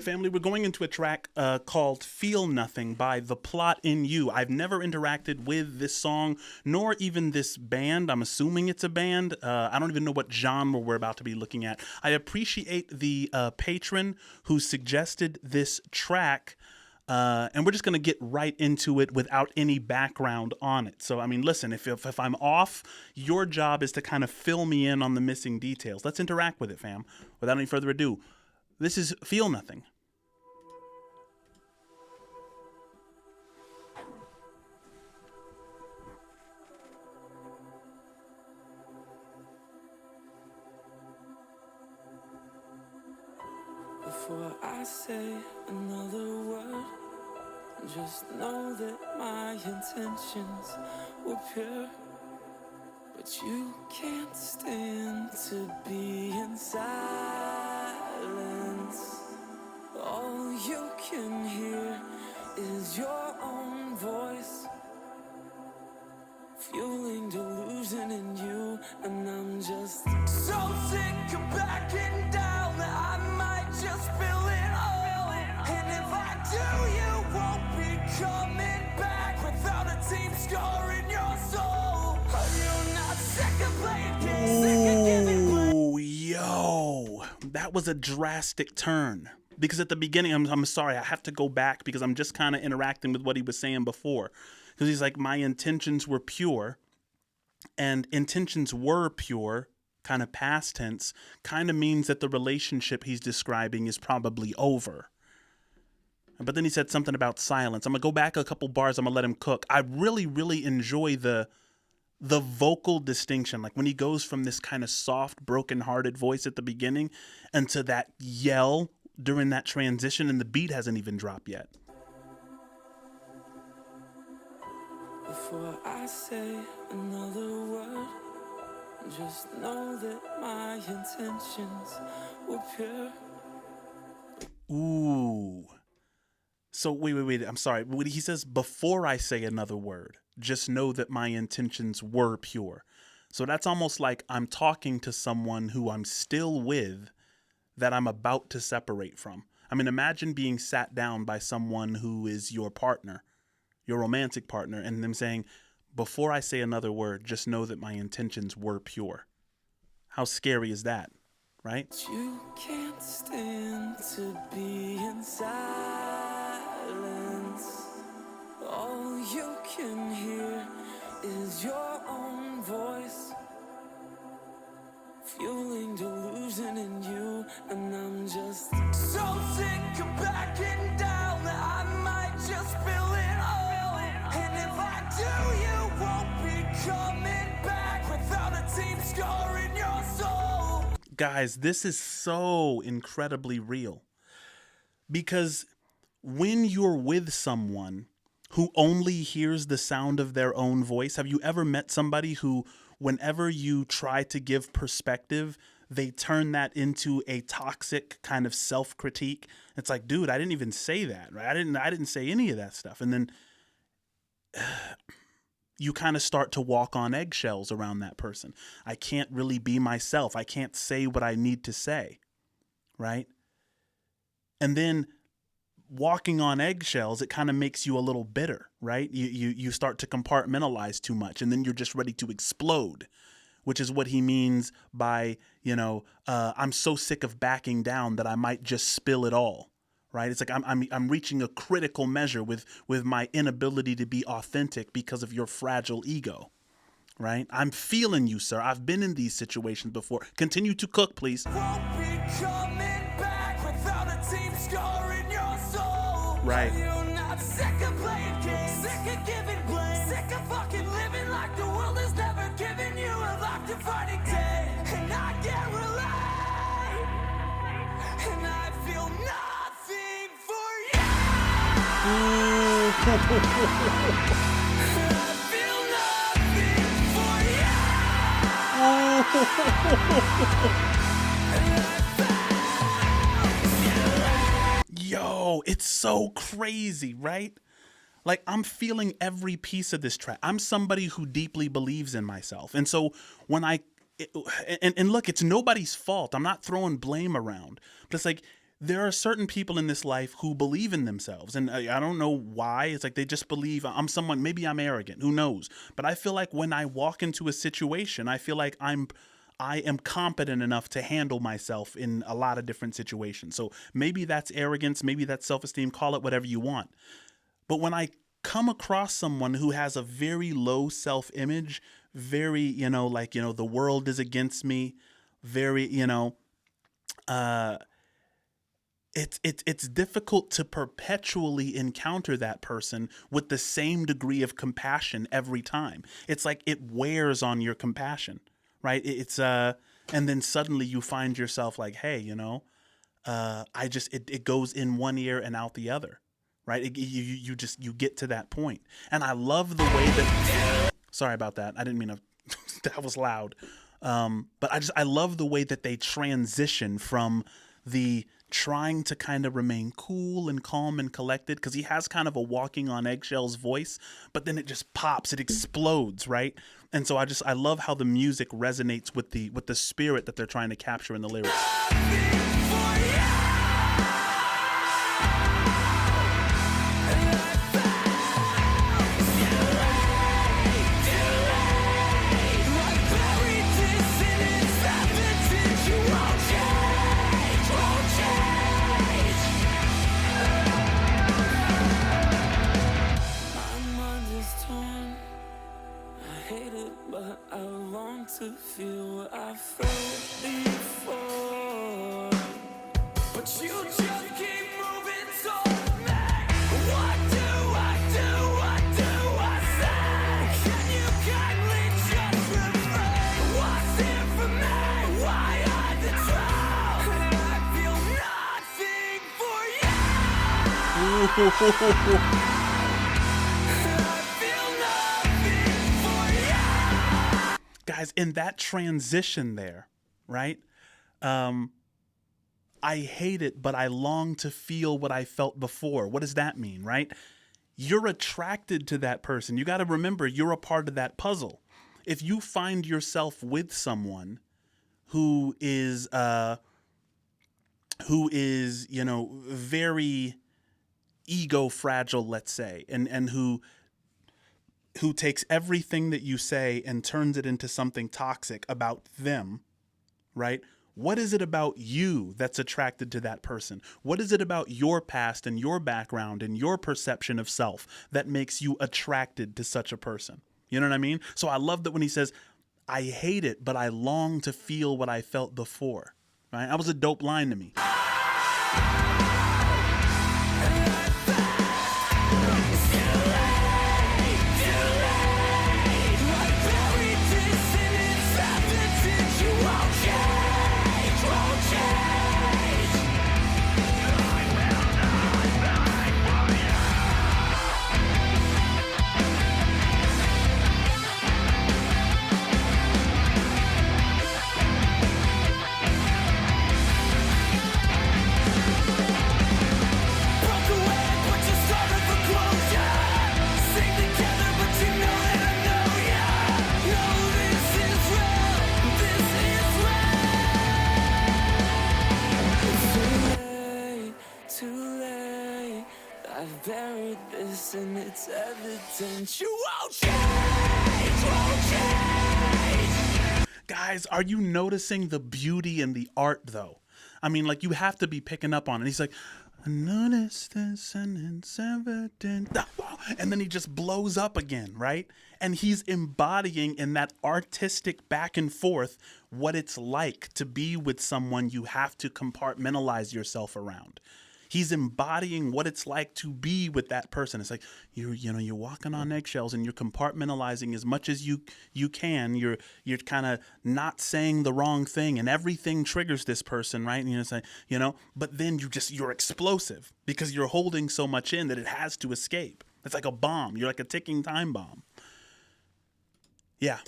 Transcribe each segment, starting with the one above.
Family, we're going into a track called Feel Nothing by The Plot in You. I've never interacted with this song, nor even this band. I'm assuming it's a band. I don't even know what genre we're about to be looking at. I appreciate the patron who suggested this track. And we're just going to get right into it without any background on it. So, I mean, listen, if I'm off, your job is to kind of fill me in on the missing details. Let's interact with it, fam. Without any further ado, this is Feel Nothing. Before I say another word, just know that my intentions were pure. But you can't stand to be in silence. All you can hear is your own voice, fueling delusion in you. And I'm just so sick of backing down that I might just spill it all. And if I do, you won't be coming back without a deep scar in your soul. Are you not sick of playing games? Sick of giving blame? Ooh, yo, that was a drastic turn. Because at the beginning, I'm sorry, I have to go back because I'm just kind of interacting with what he was saying before. Because he's like, my intentions were pure, and intentions were pure, kind of past tense, kind of means that the relationship he's describing is probably over. But then he said something about silence. I'm going to go back a couple bars. I'm going to let him cook. I really, really enjoy the vocal distinction. Like when he goes from this kind of soft, broken-hearted voice at the beginning and to that yell during that transition, and the beat hasn't even dropped yet. Before I say another word, just know that my intentions were pure. Ooh. So wait. I'm sorry. When he says, before I say another word, just know that my intentions were pure. So that's almost like I'm talking to someone who I'm still with that I'm about to separate from. I mean, imagine being sat down by someone who is your partner, your romantic partner, and them saying, before I say another word, just know that my intentions were pure. How scary is that, right? You can't stand to be in silence. All you can hear is your own voice, fueling delusion in you. And I'm just so sick of backing down that I might just spill it all. And if I do, you won't be coming back without a deep scar in your soul. Guys, this is so incredibly real. Because when you're with someone who only hears the sound of their own voice, have you ever met somebody who, whenever you try to give perspective, they turn that into a toxic kind of self-critique? It's like, dude, I didn't even say that, right? I didn't say any of that stuff. And then you kind of start to walk on eggshells around that person. I can't really be myself. I can't say what I need to say, right? And then walking on eggshells, it kind of makes you a little bitter, right? You start to compartmentalize too much, and then you're just ready to explode, which is what he means by, I'm so sick of backing down that I might just spill it all, right? It's like I'm reaching a critical measure with my inability to be authentic because of your fragile ego, right? I'm feeling you, sir. I've been in these situations before. Continue to cook, please. Won't be coming back without a deep scar in your soul. Right. Are you not sick of playing games? Sick of giving blame? Sick of fucking living like the world has never given you a life defining day? And I can't relate, and I feel nothing for you. I feel nothing for you. Yo, it's so crazy, right? Like, I'm feeling every piece of this track. I'm somebody who deeply believes in myself. And so when and look, it's nobody's fault. I'm not throwing blame around. But it's like, there are certain people in this life who believe in themselves, and I don't know why. It's like they just believe I'm someone. Maybe I'm arrogant, who knows? But I feel like when I walk into a situation, I feel like I am competent enough to handle myself in a lot of different situations. So maybe that's arrogance, maybe that's self-esteem, call it whatever you want. But when I come across someone who has a very low self-image, very, the world is against me, very, it's difficult to perpetually encounter that person with the same degree of compassion every time. It's like it wears on your compassion, right? And then suddenly you find yourself like, hey, it goes in one ear and out the other, right? You get to that point. And I love the way that, sorry about that. I didn't mean to, that was loud. But I love the way that they transition from the trying to kind of remain cool and calm and collected, because he has kind of a walking on eggshells voice, but then it just pops, it explodes, right? And so I love how the music resonates with the spirit that they're trying to capture in the lyrics. To feel what I felt before, but you just keep moving so mad. What do I say? Can you kindly just refrain? What's in for me? Why I the trial? And I feel nothing for you. Guys, in that transition there, right? I hate it, but I long to feel what I felt before. What does that mean, right? You're attracted to that person. You got to remember, you're a part of that puzzle. If you find yourself with someone who is very ego fragile, let's say, and who takes everything that you say and turns it into something toxic about them, right? What is it about you that's attracted to that person? What is it about your past and your background and your perception of self that makes you attracted to such a person? You know what I mean? So I love that when he says, I hate it, but I long to feel what I felt before, right? That was a dope line to me. And it's evident you won't change, Guys, are you noticing the beauty and the art, though? I mean, like, you have to be picking up on it. He's like, I noticed this and it's evident. And then he just blows up again, right? And he's embodying in that artistic back and forth what it's like to be with someone you have to compartmentalize yourself around. He's embodying what it's like to be with that person. It's like you're walking on eggshells and you're compartmentalizing as much as you can. You're kind of not saying the wrong thing, and everything triggers this person, right? And but then you're explosive because you're holding so much in that it has to escape. It's like a bomb. You're like a ticking time bomb. Yeah.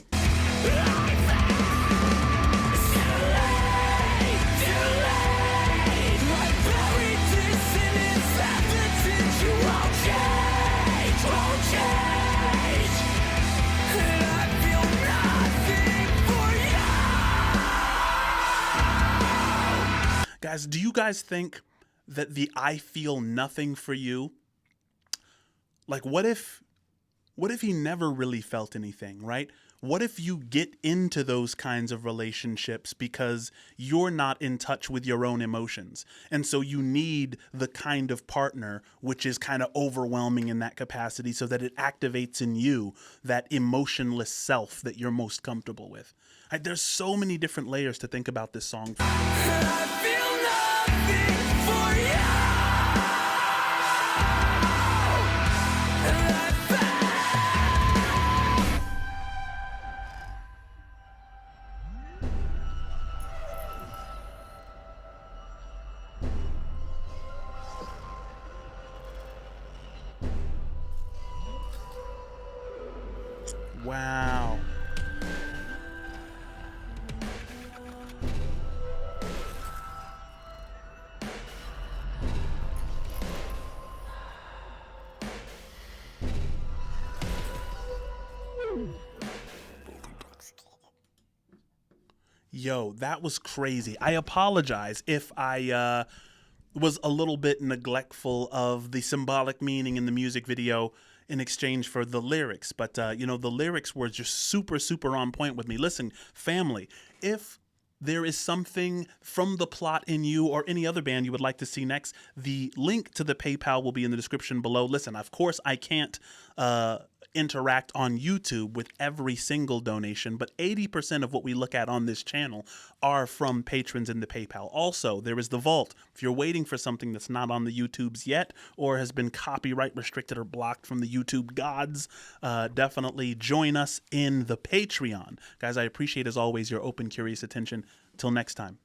Guys, do you guys think that the I feel nothing for you, like what if he never really felt anything, right? What if you get into those kinds of relationships because you're not in touch with your own emotions? And so you need the kind of partner which is kind of overwhelming in that capacity so that it activates in you that emotionless self that you're most comfortable with. Right? There's so many different layers to think about this song. I feel nothing for you. Wow. Yo, that was crazy. I apologize if I was a little bit neglectful of the symbolic meaning in the music video in exchange for the lyrics. But, the lyrics were just super, super on point with me. Listen, family, if there is something from the plot in you or any other band you would like to see next, the link to the PayPal will be in the description below. Listen, of course, I can't interact on YouTube with every single donation, but 80% of what we look at on this channel are from patrons in the PayPal. Also, there is the vault. If you're waiting for something that's not on the YouTubes yet or has been copyright restricted or blocked from the YouTube gods, definitely join us in the Patreon. Guys, I appreciate, as always, your open, curious attention. Till next time.